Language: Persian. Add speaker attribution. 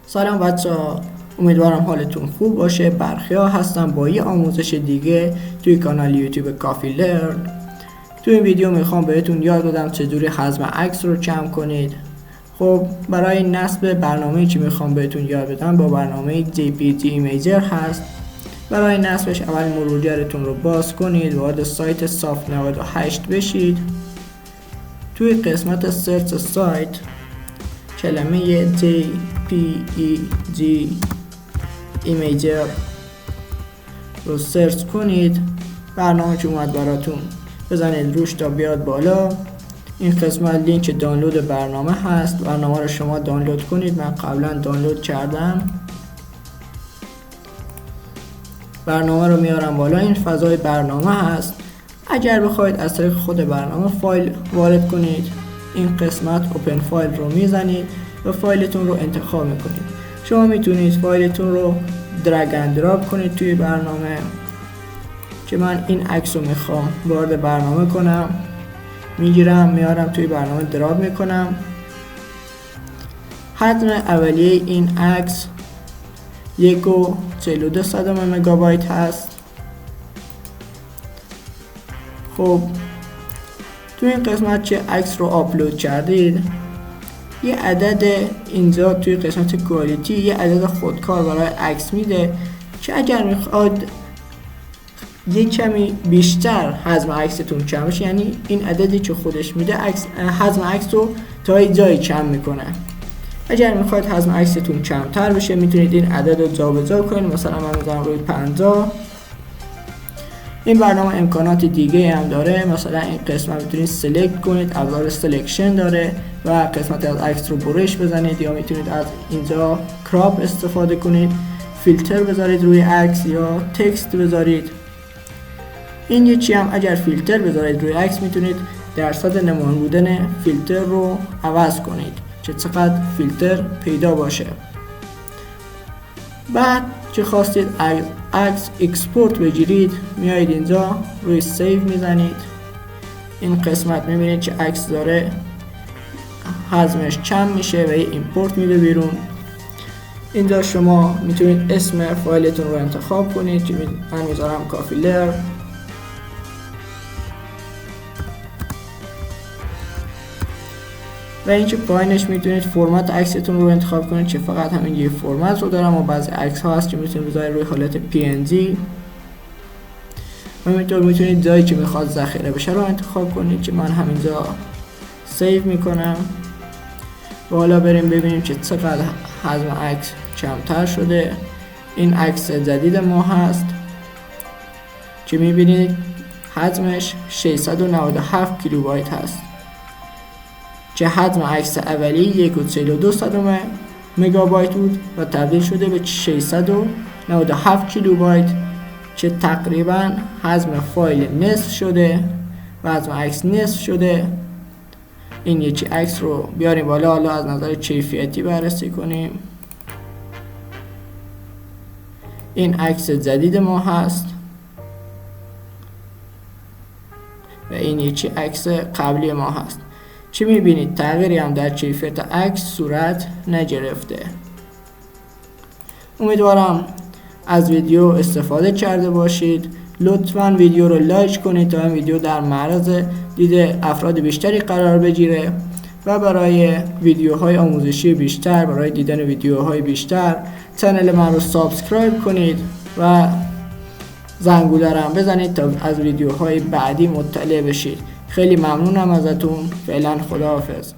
Speaker 1: سلام بچه‌ها، امیدوارم حالتون خوب باشه. برخیا هستم با یه آموزش دیگه توی کانال یوتیوب کافی لرن. توی این ویدیو میخوام بهتون یاد بدم چجوری حجم عکس رو کم کنید. خب برای نصب برنامه‌ای که میخوام بهتون یاد بدم با برنامه JPG Imager هست. برای نصبش اول مرورگرتون رو باز کنید، وارد سایت صاف 98 بشید. توی قسمت سرچ سایت کلمه JPG Imager رو سرچ کنید. برنامه که اومد براتون بزنید روش تا بیاد بالا. این قسمت لینک دانلود برنامه هست. برنامه رو شما دانلود کنید. من قبلا دانلود کردم. برنامه رو میارم بالا. این فضای برنامه هست. اگر بخواید از طریق خود برنامه فایل وارد کنید، این قسمت اوپن فایل رو میزنید و فایلتون رو انتخاب میکنید. شما میتونید فایلتون رو درگ اند دراپ کنید توی برنامه. که من این عکس رو میخوام وارد برنامه کنم، میگیرم میارم توی برنامه دراپ میکنم. حجم اولیه این عکس 1.42 مگابایت هست. خب توی این قسمت که عکس رو آپلود کردید، یه عدد اینجا توی قسمت کوالیتی یه عدد خودکار برای عکس میده که اگر میخواد یه کمی بیشتر حجم عکستون کم بشه، یعنی این عددی که خودش میده حجم عکس رو تا جایی کم میکنه. اگر میخواید حجم عکستون کمتر بشه میتونید این عدد رو جابجا کنید. مثلا من میذارم روی 50. این برنامه امکانات دیگه هم داره. مثلا این قسمت میتونید سلکت کنید، ابزار سلکشن داره و قسمت از عکس رو برش بزنید، یا میتونید از اینجا کراپ استفاده کنید، فیلتر بذارید روی عکس یا تکست بذارید. این یکی هم اگر فیلتر بذارید روی عکس میتونید درصد نمایان بودن فیلتر رو عوض کنید که چقدر فیلتر پیدا باشه. بعد که خواستید عکس اکسپورت بگیرید، میایید اینجا روی سیو میزنید. این قسمت میبینید که عکس داره حجمش کم میشه و ایمپورت میده بیرون. اینجا شما میتونید اسم فایلتون رو انتخاب کنید که من میذارم کافی لرن. و اینکه پایینش میتونید فرمت عکستون رو انتخاب کنید که فقط همین یه فرمت رو دارم و بعضی عکس ها هست که میتونید بذارید روی حالت PNG. و میتونید جایی که میخواد ذخیره بشه رو انتخاب کنید که من همینجا سیو میکنم. و حالا بریم ببینیم که چقدر حجم عکس کمتر شده. این عکس جدید ما هست که میبینید حجمش 697 کیلوبایت هست که حجم عکس اولی 1.42 مگابایت بود و تبدیل شده به 697 کیلوبایت که تقریبا حجم فایل نصف شده و حجم عکس نصف شده. این یکی عکس رو بیاریم بالا، حالا از نظر کیفیتی بررسی کنیم. این عکس جدید ما هست و این یکی عکس قبلی ما هست. چی میبینید؟ تغییری هم در کیفیت عکس صورت نگرفته. امیدوارم از ویدیو استفاده کرده باشید. لطفاً ویدیو رو لایک کنید تا این ویدیو در معرض دید افراد بیشتری قرار بگیره و برای ویدیوهای آموزشی بیشتر، برای دیدن ویدیوهای بیشتر کانال من رو سابسکرایب کنید و زنگوله رو هم بزنید تا از ویدیوهای بعدی مطلع بشید. خیلی ممنونم ازتون. فعلا خداحافظ.